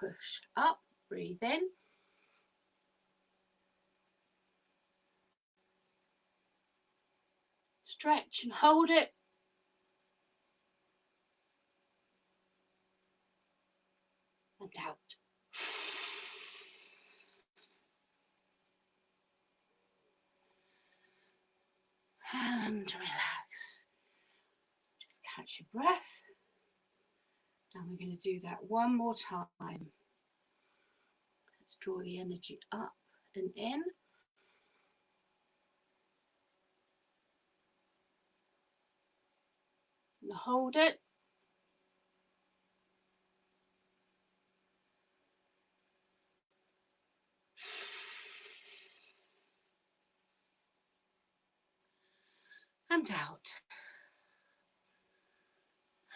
push up. Breathe in. Stretch and hold it. And out. And relax. Just catch your breath. And we're going to do that one more time. Let's draw the energy up and in. And hold it. And out.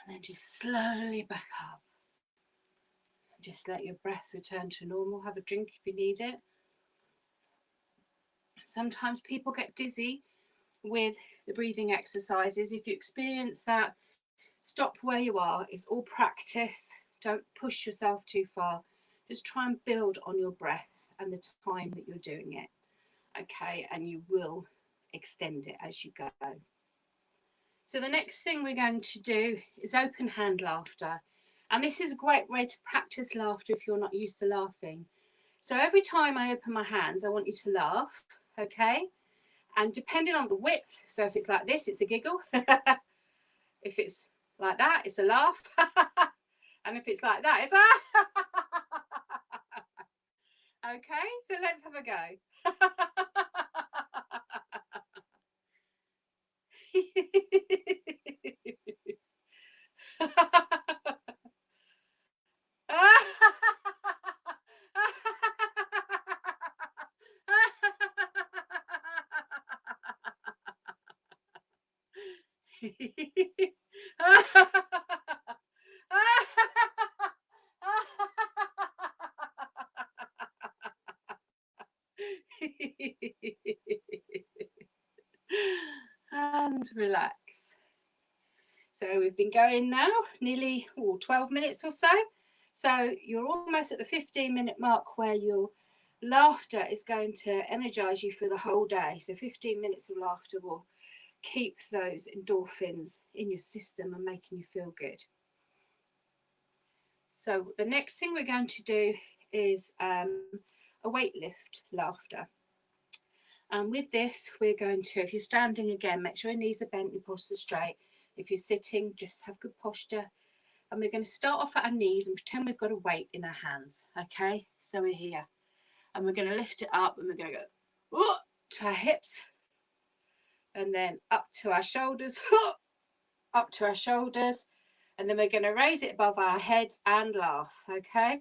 And then just slowly back up. Just let your breath return to normal. Have a drink if you need it. Sometimes people get dizzy with the breathing exercises. If you experience that, stop where you are. It's all practice. Don't push yourself too far. Just try and build on your breath and the time that you're doing it. Okay, and you will extend it as you go. So the next thing we're going to do is open hand laughter. And this is a great way to practice laughter if you're not used to laughing. So every time I open my hands, I want you to laugh, okay? And depending on the width, so if it's like this, it's a giggle. If it's like that, it's a laugh. And if it's like that, it's a... Okay, so let's have a go. And relax. So we've been going now nearly 12 minutes or so. So you're almost at the 15-minute mark where your laughter is going to energize you for the whole day. So 15 minutes of laughter will keep those endorphins in your system and making you feel good. So the next thing we're going to do is a weight lift laughter. And with this, we're going to, if you're standing again, make sure your knees are bent, your posture straight. If you're sitting, just have good posture. And we're going to start off at our knees and pretend we've got a weight in our hands. Okay, so we're here. And we're going to lift it up and we're going to go to our hips. And then up to our shoulders, up to our shoulders. And then we're going to raise it above our heads and laugh. Okay.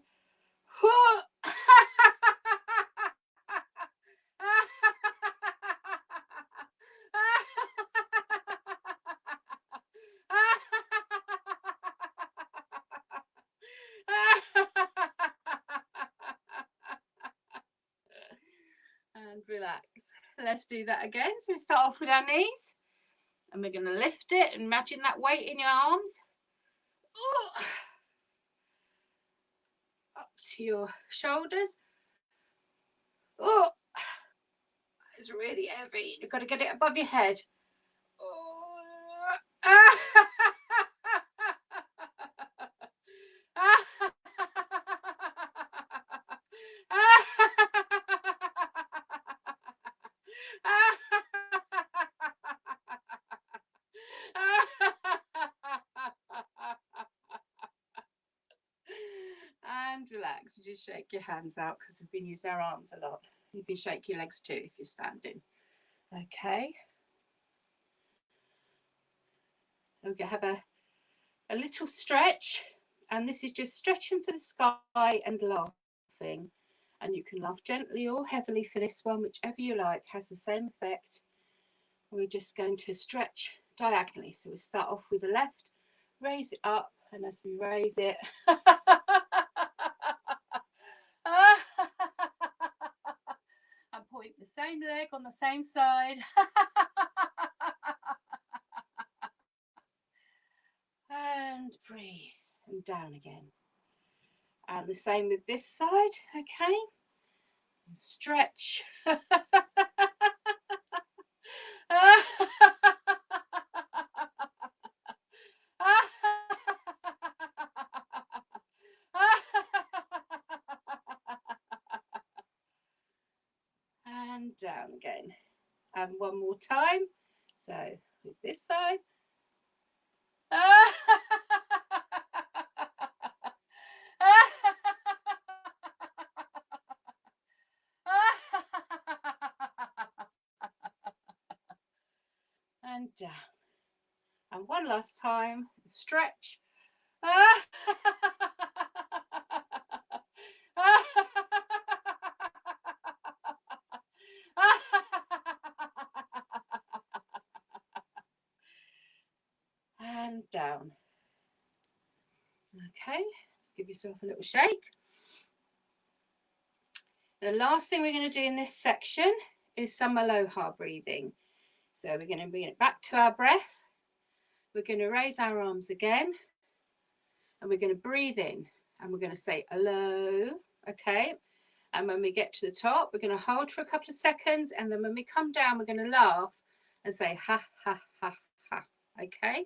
And relax. Let's do that again. So we start off with our knees and we're going to lift it and imagine that weight in your arms. Up to your shoulders. It's really heavy. You've got to get it above your head. And relax. Just shake your hands out because we've been using our arms a lot. You can shake your legs too if you're standing. Okay. We're going to have a little stretch, and this is just stretching for the sky and laughing. And you can laugh gently or heavily for this one, whichever you like, has the same effect. We're just going to stretch diagonally. So we start off with the left, raise it up, and as we raise it, and point the same leg on the same side. And breathe and down again. And the same with this side, okay? Stretch. And down again. And one more time. So with this side. And down. And one last time. Stretch. And down. Okay, let's give yourself a little shake. The last thing we're going to do in this section is some aloha breathing. So we're going to bring it back to our breath. We're going to raise our arms again. And we're going to breathe in. And we're going to say hello. Okay. And when we get to the top, we're going to hold for a couple of seconds. And then when we come down, we're going to laugh and say ha, ha, ha, ha. Okay.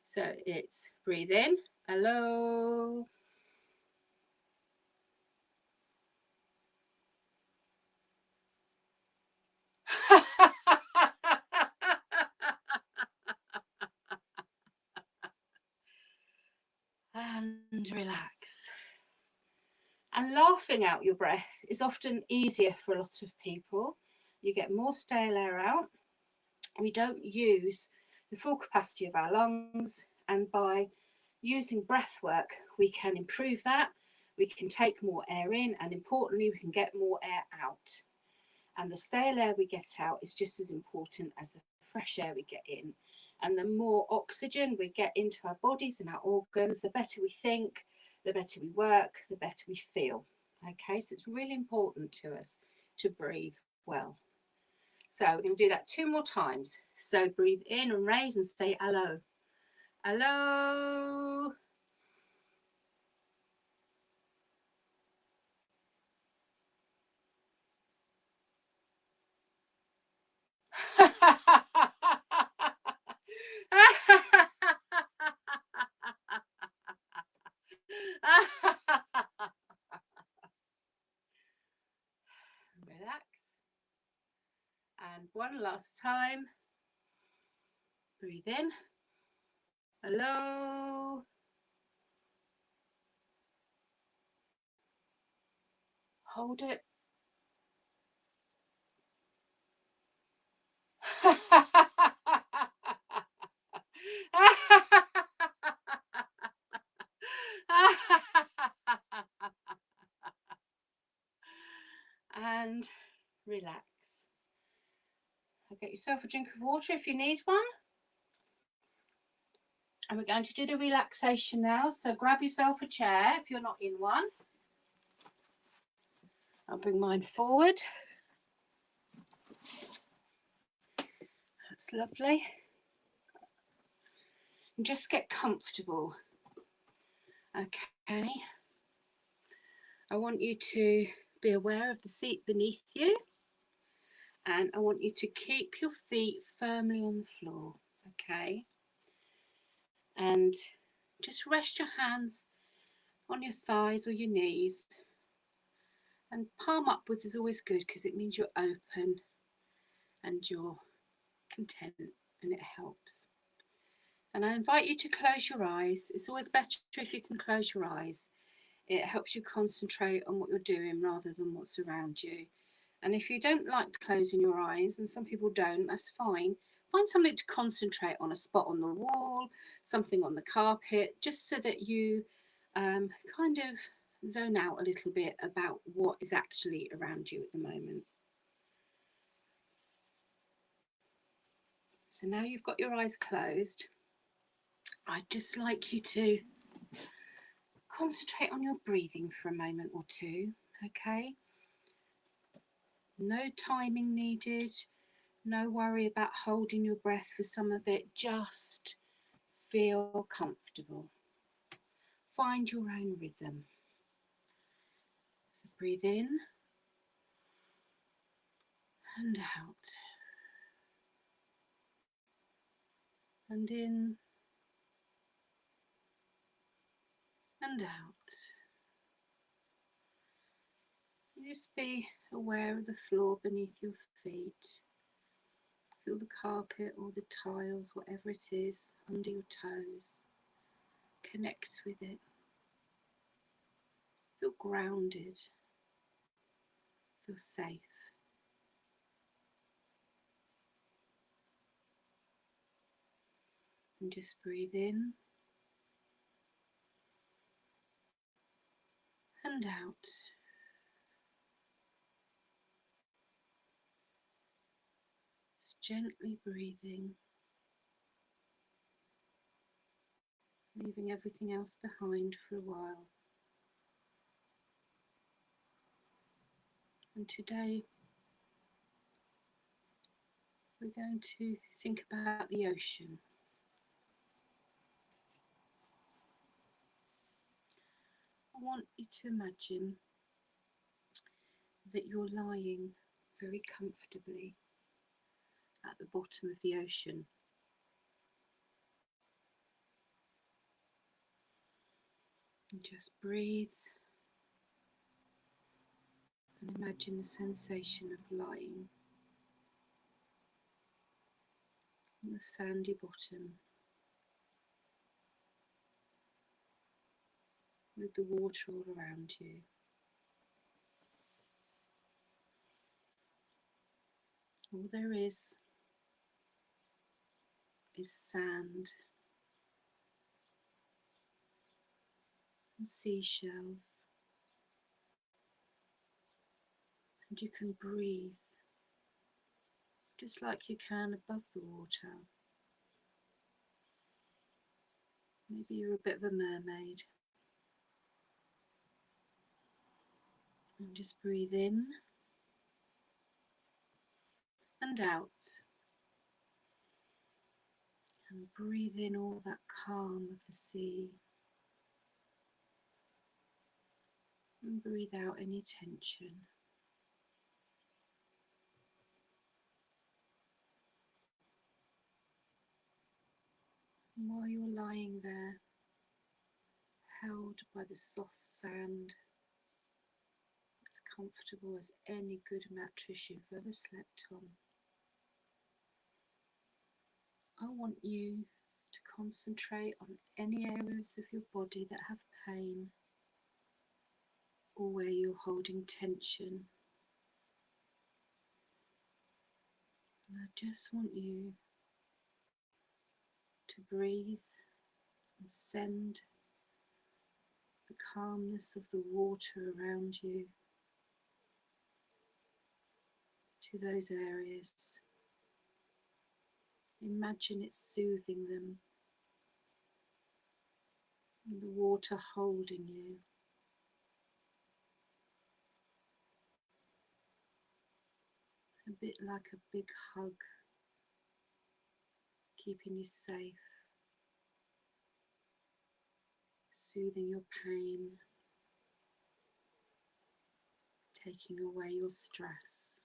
So it's breathe in. Hello. And relax. And laughing out your breath is often easier for a lot of people. You get more stale air out. We don't use the full capacity of our lungs, and by using breath work, we can improve that. We can take more air in, and importantly, we can get more air out. And the stale air we get out is just as important as the fresh air we get in. And the more oxygen we get into our bodies and our organs, the better we think, the better we work, the better we feel. Okay, so it's really important to us to breathe well. So we're going to do that 2 more times. So breathe in and raise and say hello. Hello. Relax. And one last time. Breathe in. Hello. Hold it. And relax. Get yourself a drink of water if you need one. And we're going to do the relaxation now. So grab yourself a chair if you're not in one. I'll bring mine forward. That's lovely. And just get comfortable. Okay. I want you to be aware of the seat beneath you. And I want you to keep your feet firmly on the floor. Okay. And just rest your hands on your thighs or your knees. And palm upwards is always good because it means you're open and you're content, and it helps. And I invite you to close your eyes. It's always better if you can close your eyes. It helps you concentrate on what you're doing rather than what's around you. And if you don't like closing your eyes, and some people don't, that's fine. Find something to concentrate on, a spot on the wall, something on the carpet, just so that you kind of zone out a little bit about what is actually around you at the moment. So now you've got your eyes closed, I'd just like you to concentrate on your breathing for a moment or two, okay? No timing needed, no worry about holding your breath for some of it, just feel comfortable. Find your own rhythm. So breathe in and out, and in and out. And just be aware of the floor beneath your feet. Feel the carpet or the tiles, whatever it is, under your toes. Connect with it. Feel grounded. Feel safe. And just breathe in and out. Just gently breathing, leaving everything else behind for a while. And today we're going to think about the ocean. I want you to imagine that you're lying very comfortably at the bottom of the ocean. And just breathe and imagine the sensation of lying on the sandy bottom with the water all around you. All there is sand and seashells, and you can breathe just like you can above the water. Maybe you're a bit of a mermaid. And just breathe in and out. And breathe in all that calm of the sea. And breathe out any tension. And while you're lying there, held by the soft sand, as comfortable as any good mattress you've ever slept on, I want you to concentrate on any areas of your body that have pain or where you're holding tension. And I just want you to breathe and send the calmness of the water around you to those areas. Imagine it soothing them, and the water holding you. A bit like a big hug, keeping you safe, soothing your pain, taking away your stress.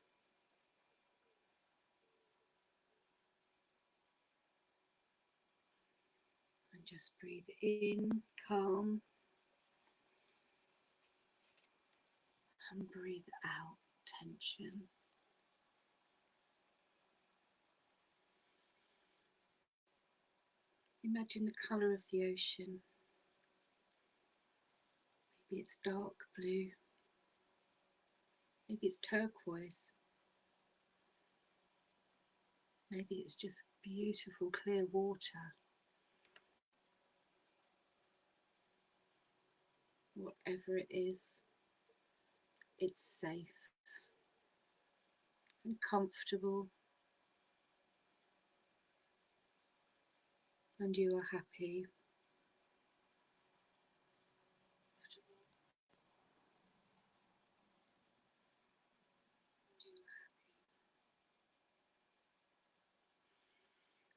And just breathe in, calm, and breathe out, tension. Imagine the colour of the ocean. Maybe it's dark blue. Maybe it's turquoise. Maybe it's just beautiful clear water. Whatever it is, it's safe and comfortable, and you are happy.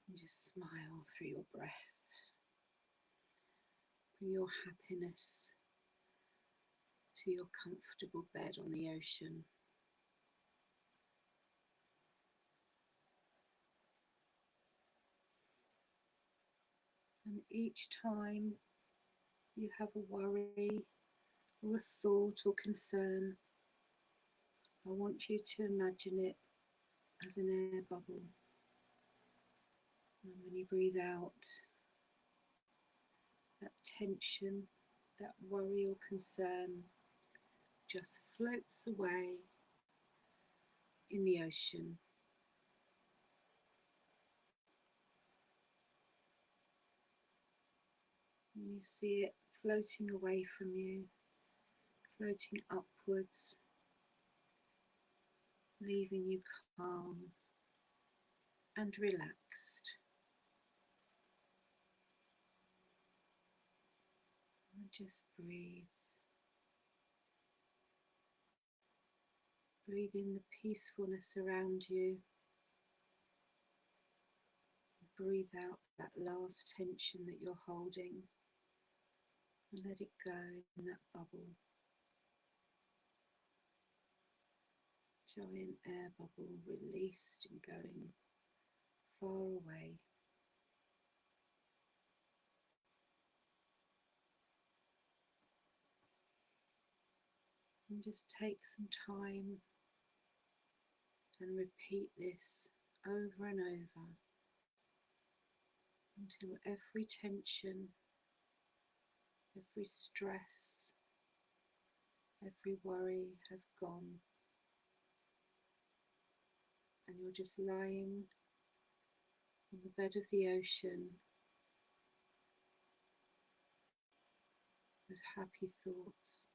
And just smile through your breath. Bring your happiness to your comfortable bed on the ocean. And each time you have a worry or a thought or concern, I want you to imagine it as an air bubble. And when you breathe out, that tension, that worry or concern just floats away in the ocean. And you see it floating away from you, floating upwards, leaving you calm and relaxed. And just breathe. Breathe in the peacefulness around you. Breathe out that last tension that you're holding and let it go in that bubble. Giant air bubble released and going far away. And just take some time and repeat this over and over until every tension, every stress, every worry has gone, and you're just lying on the bed of the ocean with happy thoughts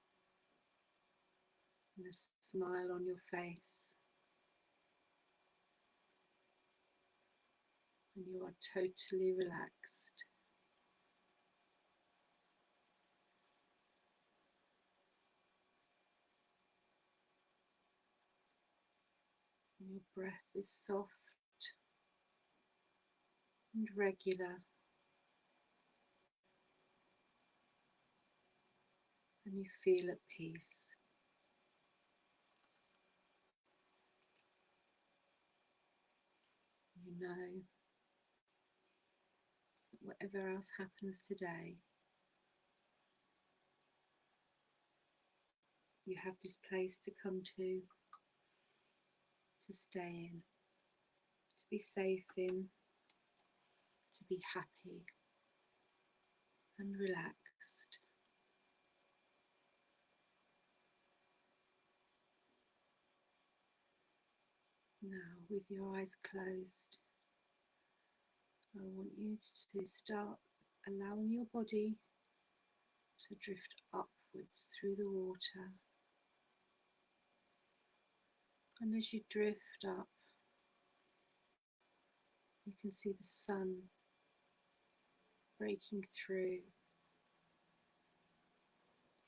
and a smile on your face, and you are totally relaxed. And your breath is soft and regular, and you feel at peace. You know that whatever else happens today, you have this place to come to stay in, to be safe in, to be happy and relaxed. Now, with your eyes closed, I want you to start allowing your body to drift upwards through the water. And as you drift up, you can see the sun breaking through,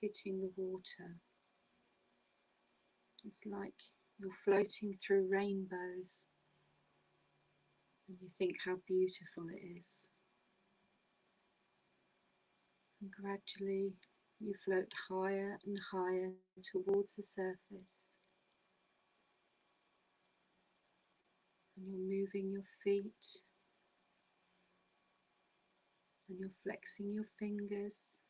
hitting the water. It's like you're floating through rainbows, and you think how beautiful it is. And gradually you float higher and higher towards the surface. And you're moving your feet, and you're flexing your fingers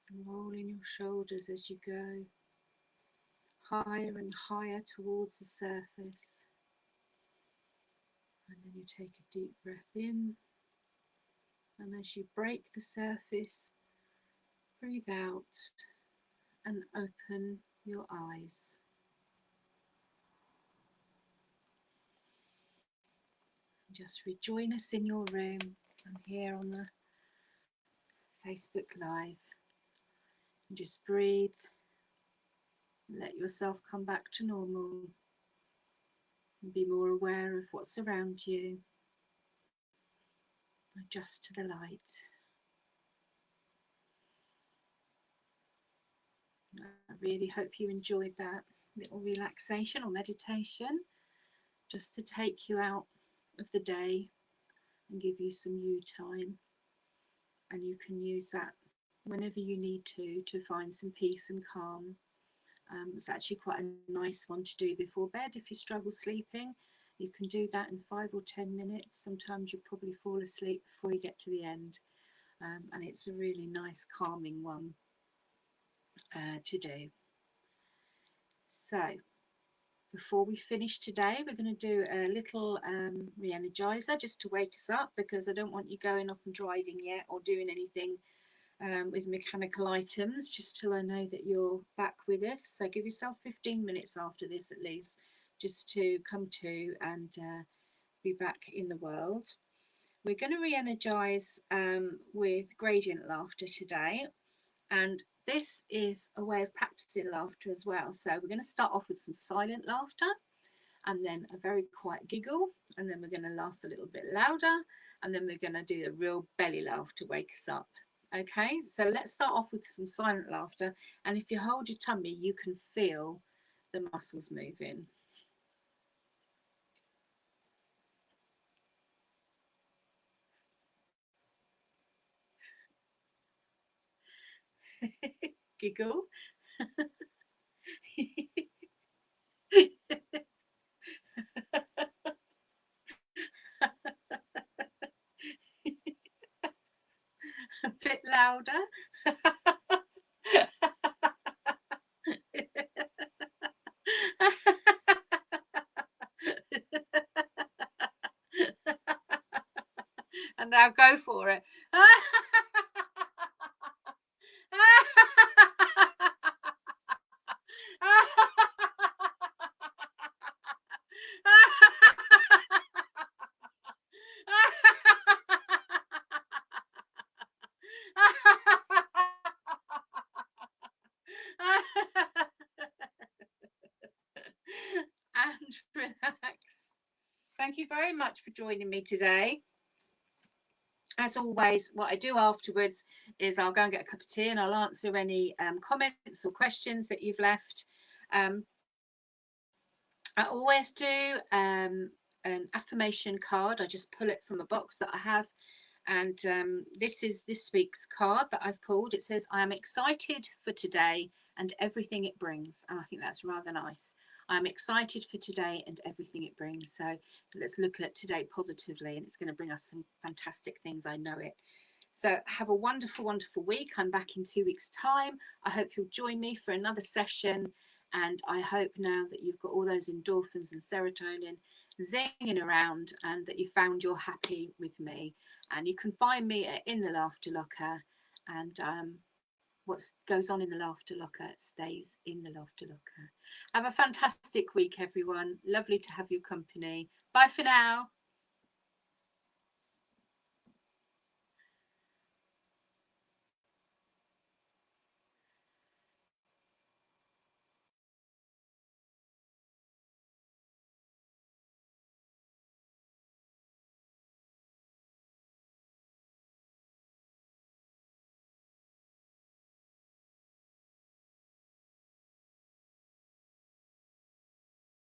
and rolling your shoulders as you go higher and higher towards the surface. And then you take a deep breath in, and as you break the surface, breathe out and open your eyes. Just rejoin us in your room. I'm here on the Facebook Live. And just breathe. Let yourself come back to normal. And be more aware of what's around you. Adjust to the light. I really hope you enjoyed that little relaxation or meditation, just to take you out of the day and give you some you time. And you can use that whenever you need to find some peace and calm. It's actually quite a nice one to do before bed. If you struggle sleeping, you can do that in 5 or 10 minutes. Sometimes you'll probably fall asleep before you get to the end. And it's a really nice calming one to do. So before we finish today, we're going to do a little re-energizer just to wake us up, because I don't want you going off and driving yet or doing anything with mechanical items, just till I know that you're back with us. So give yourself 15 minutes after this at least, just to come to and be back in the world. We're going to re-energize with gradient laughter today, and this is a way of practicing laughter as well. So we're going to start off with some silent laughter, and then a very quiet giggle, and then we're going to laugh a little bit louder, and then we're going to do the real belly laugh to wake us up. Okay, so let's start off with some silent laughter, and if you hold your tummy, you can feel the muscles moving. Giggle. A bit louder. And now go for it. And relax. Thank you very much for joining me today. As always, what I do afterwards is I'll go and get a cup of tea and I'll answer any comments or questions that you've left. I always do an affirmation card. I just pull it from a box that I have. And this is this week's card that I've pulled. It says, I am excited for today and everything it brings. And I think that's rather nice. I'm excited for today and everything it brings. So let's look at today positively, and it's going to bring us some fantastic things. I know it. So have a wonderful, wonderful week. I'm back in 2 weeks' time. I hope you'll join me for another session. And I hope now that you've got all those endorphins and serotonin zinging around, and that you found you're happy with me. And you can find me in the Laughter Locker, and what goes on in the Laughter Locker stays in the Laughter Locker. Have a fantastic week, everyone. Lovely to have your company. Bye for now.